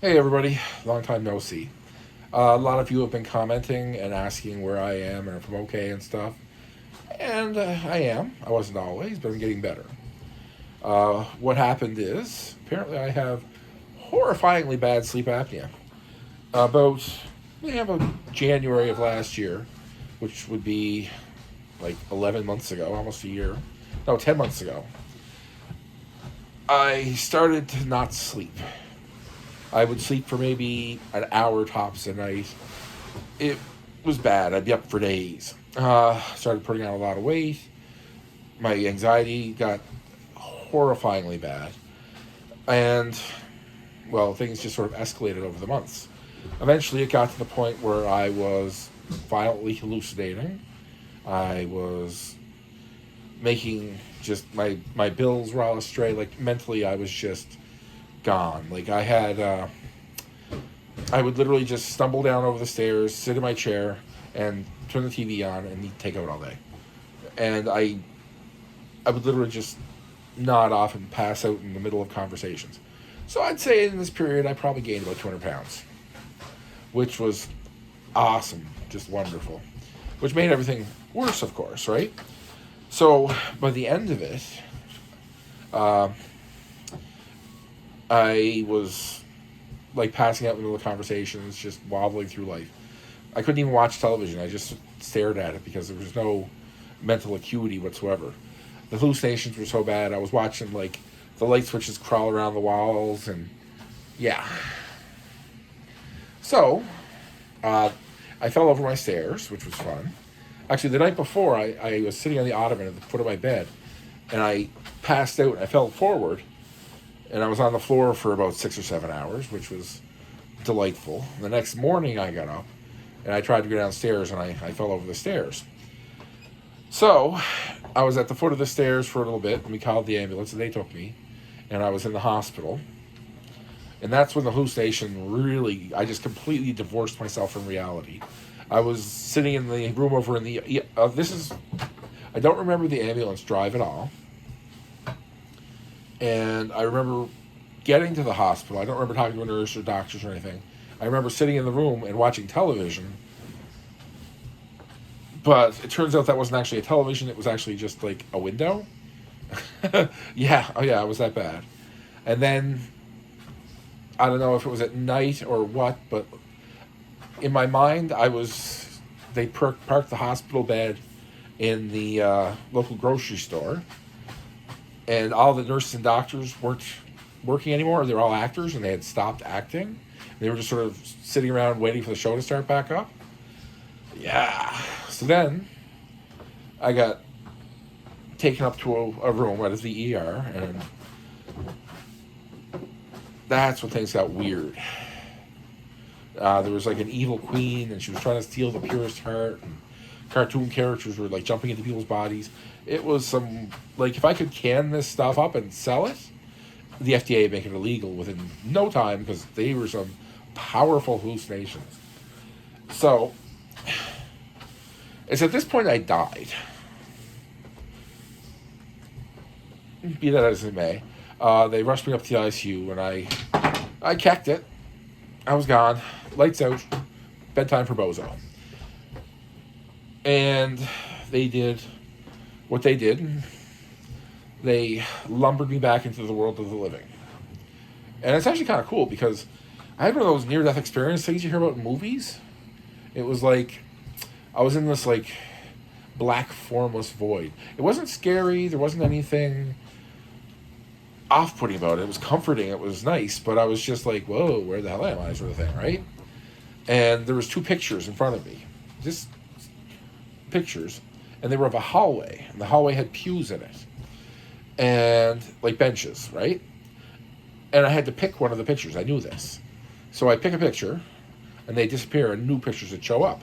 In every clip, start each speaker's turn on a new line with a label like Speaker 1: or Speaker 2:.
Speaker 1: Hey everybody, long time no see. A lot of you have been commenting and asking where I am and if I'm okay and stuff. And I am. I wasn't always, but I'm getting better. What happened is, apparently I have horrifyingly bad sleep apnea. About, about January of last year, which would be like 11 months ago, almost a year. No, 10 months ago. I started to not sleep. I would sleep for maybe an hour tops a night. It was bad. I'd be up for days. Started putting on a lot of weight. My anxiety got horrifyingly bad. And, well, things just sort of escalated over the months. Eventually, it got to the point where I was violently hallucinating. I was making just my bills were all astray. Like, mentally, I was just gone. Like, I would literally just stumble down over the stairs, sit in my chair, and turn the TV on and take out all day. And I would literally just nod off and pass out in the middle of conversations. So I'd say in this period, I probably gained about 200 pounds, which was awesome, just wonderful, which made everything worse, of course, right? So by the end of it, uh, I was like passing out in the middle of conversations, just wobbling through life. I couldn't even watch television. I just stared at it because there was no mental acuity whatsoever. The hallucinations were so bad. I was watching like the light switches crawl around the walls, and yeah. So uh, I fell over my stairs, which was fun. Actually, the night before, I was sitting on the ottoman at the foot of my bed, and I passed out. I fell forward, and I was on the floor for about 6 or 7 hours, which was delightful. The next morning, I got up, and I tried to go downstairs, and I fell over the stairs. So I was at the foot of the stairs for a little bit, and we called the ambulance, and they took me, and I was in the hospital. And that's when the hallucination really, I just completely divorced myself from reality. I was sitting in the room over in the, I don't remember the ambulance drive at all. And I remember getting to the hospital. I don't remember talking to a nurse or doctors or anything. I remember sitting in the room and watching television. But it turns out that wasn't actually a television. It was actually just like a window. Yeah, oh yeah, it was that bad. And then, I don't know if it was at night or what, but in my mind, they parked the hospital bed in the local grocery store, and all the nurses and doctors weren't working anymore. They were all actors, and they had stopped acting. They were just sort of sitting around waiting for the show to start back up. Yeah. So then I got taken up to a room out of the ER, and that's when things got weird. There was like an evil queen, and she was trying to steal the purest heart, and cartoon characters were like jumping into people's bodies. It was some, like, if I could can this stuff up and sell it, the FDA would make it illegal within no time because they were some powerful hallucinations. So it's at this point I died. Be that as it may, they rushed me up to the ICU, and I kecked it. I was gone. Lights out. Bedtime for Bozo. And they did what they did. They lumbered me back into the world of the living. And it's actually kind of cool because I had one of those near-death experience things you hear about in movies. It was like I was in this like black formless void. It wasn't scary. There wasn't anything off-putting about it. It was comforting. It was nice. But I was just like, whoa, where the hell am I, sort of thing, right? And there was two pictures in front of me. Just pictures. And they were of a hallway. And the hallway had pews in it. And, like, benches, right? And I had to pick one of the pictures. I knew this. So I pick a picture, and they disappear, and new pictures would show up.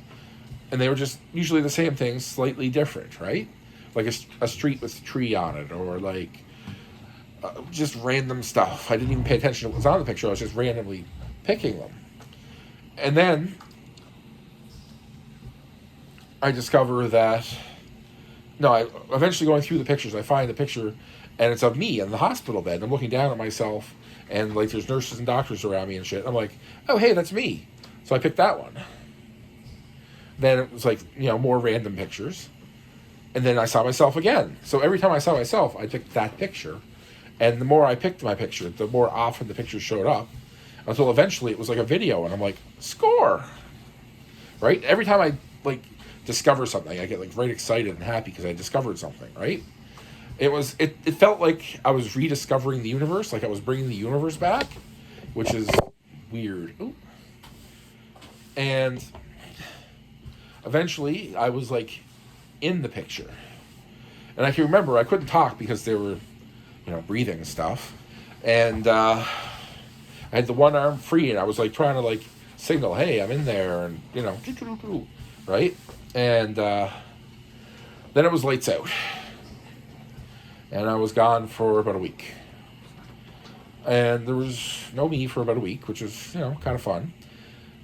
Speaker 1: And they were just usually the same thing, slightly different, right? Like a street with a tree on it, or like just random stuff. I didn't even pay attention to what was on the picture. I was just randomly picking them. And then I discover that, no, I eventually going through the pictures, I find the picture, and it's of me in the hospital bed. I'm looking down at myself, and like there's nurses and doctors around me and shit. I'm like, oh hey, that's me. So I picked that one. Then it was like, more random pictures. And then I saw myself again. So every time I saw myself, I picked that picture. And the more I picked my picture, the more often the picture showed up. Until eventually it was like a video. And I'm like, score! Right? Every time I like discover something, I get like very excited and happy because I discovered something, right? It felt like I was rediscovering the universe, like I was bringing the universe back, which is weird. Ooh. And eventually I was like in the picture. And I can remember I couldn't talk because they were, breathing and stuff. And I had the one arm free and I was like trying to like signal, hey, I'm in there, and right? And then it was lights out. And I was gone for about a week. And there was no me for about a week, which was, kind of fun.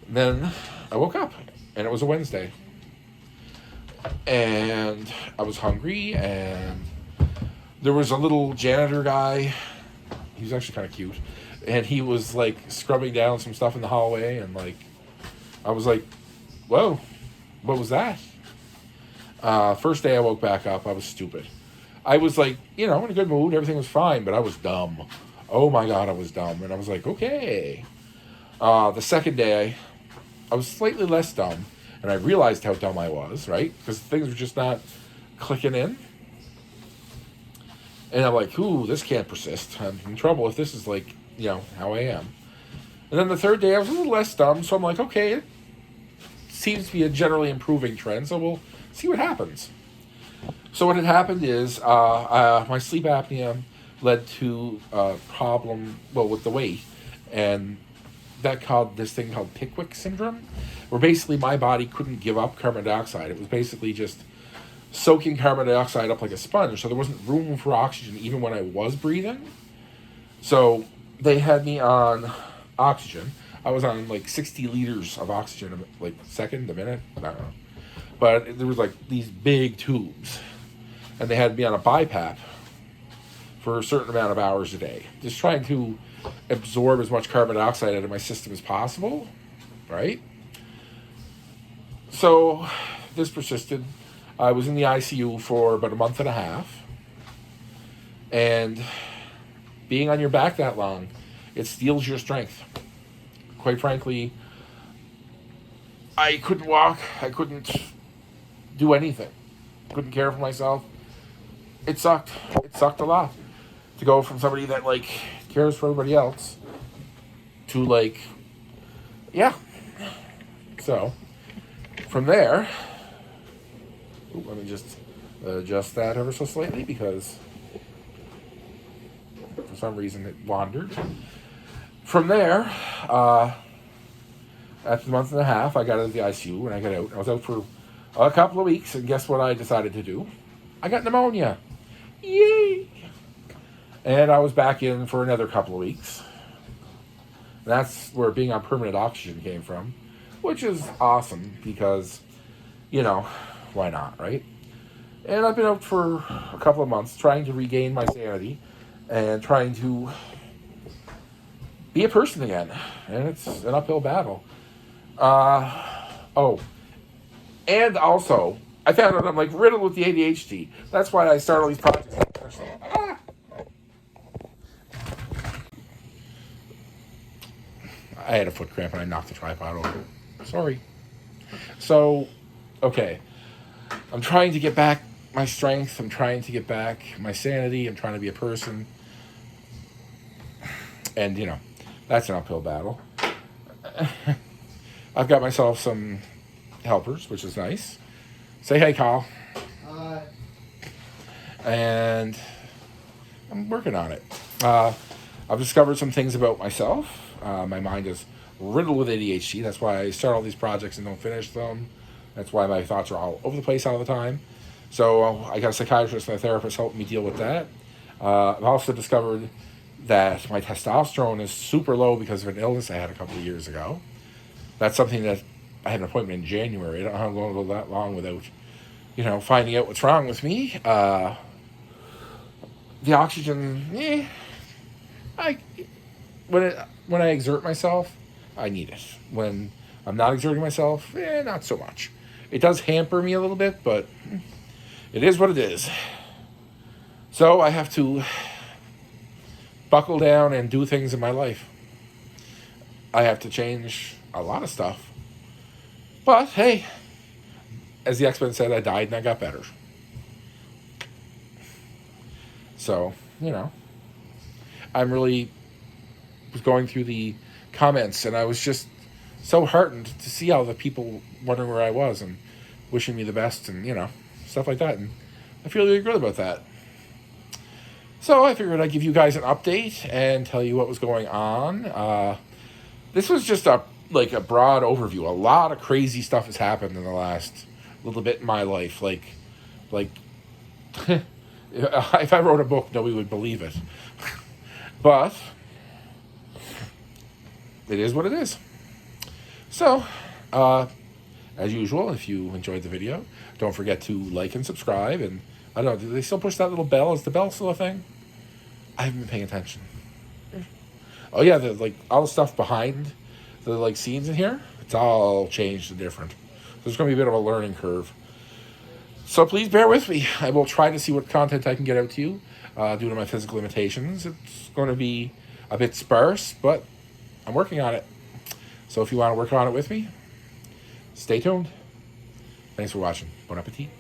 Speaker 1: Then I woke up, and it was a Wednesday. And I was hungry, and there was a little janitor guy. He was actually kind of cute. And he was, like, scrubbing down some stuff in the hallway, and, like, I was like, whoa, what was that? First day I woke back up, I was stupid. I was like, in a good mood, everything was fine, but I was dumb. Oh my God, I was dumb. And I was like, okay. The second day, I was slightly less dumb, and I realized how dumb I was, right? Because things were just not clicking in. And I'm like, ooh, this can't persist. I'm in trouble if this is like, how I am. And then the third day, I was a little less dumb, so I'm like, okay, it seems to be a generally improving trend, so we'll see what happens. So what had happened is my sleep apnea led to a problem, with the weight, and that called this thing called Pickwick syndrome, where basically my body couldn't give up carbon dioxide. It was basically just soaking carbon dioxide up like a sponge, so there wasn't room for oxygen even when I was breathing. So they had me on oxygen. I was on like 60 liters of oxygen, like second, a minute, I don't know. But there was like these big tubes, and they had me on a BiPAP for a certain amount of hours a day, just trying to absorb as much carbon dioxide out of my system as possible, right? So this persisted. I was in the ICU for about a month and a half, and being on your back that long, it steals your strength. Quite frankly, I couldn't walk. I couldn't do anything. Couldn't care for myself. It sucked. It sucked a lot to go from somebody that like cares for everybody else to like, yeah. So from there, let me just adjust that ever so slightly because for some reason it wandered. From there, after a month and a half, I got out of the ICU and I got out. I was out for a couple of weeks, and guess what I decided to do? I got pneumonia. Yay! And I was back in for another couple of weeks. That's where being on permanent oxygen came from, which is awesome because, why not, right? And I've been out for a couple of months trying to regain my sanity and trying to be a person again. And it's an uphill battle. And also, I found out I'm like riddled with the ADHD. That's why I started all these projects. I had a foot cramp and I knocked the tripod over. Sorry. So, okay. I'm trying to get back my strength. I'm trying to get back my sanity. I'm trying to be a person. And, that's an uphill battle. I've got myself some helpers, which is nice. Say hey, Kyle.
Speaker 2: Hi.
Speaker 1: And I'm working on it. I've discovered some things about myself. My mind is riddled with ADHD. That's why I start all these projects and don't finish them. That's why my thoughts are all over the place all the time. So I got a psychiatrist and a therapist helping me deal with that. I've also discovered that my testosterone is super low because of an illness I had a couple of years ago. That's something that I had an appointment in January. I don't know how I'm going to go that long without, finding out what's wrong with me. The oxygen, when I exert myself, I need it. When I'm not exerting myself, not so much. It does hamper me a little bit, but it is what it is. So I have to buckle down and do things in my life. I have to change a lot of stuff. But hey, as the X-Men said, I died and I got better. So, I'm really was going through the comments and I was just so heartened to see all the people wondering where I was and wishing me the best and, stuff like that. And I feel really good about that. So I figured I'd give you guys an update and tell you what was going on. This was just a broad overview. A lot of crazy stuff has happened in the last little bit in my life. Like, if I wrote a book, nobody would believe it. But it is what it is. So, as usual, if you enjoyed the video, don't forget to like and subscribe. And I don't know, do they still push that little bell? Is the bell still a thing? I haven't been paying attention. Oh yeah, all the stuff behind the scenes in here, it's all changed and different. So there's going to be a bit of a learning curve. So please bear with me. I will try to see what content I can get out to you due to my physical limitations. It's going to be a bit sparse, but I'm working on it. So if you want to work on it with me, stay tuned. Thanks for watching. Bon appetit.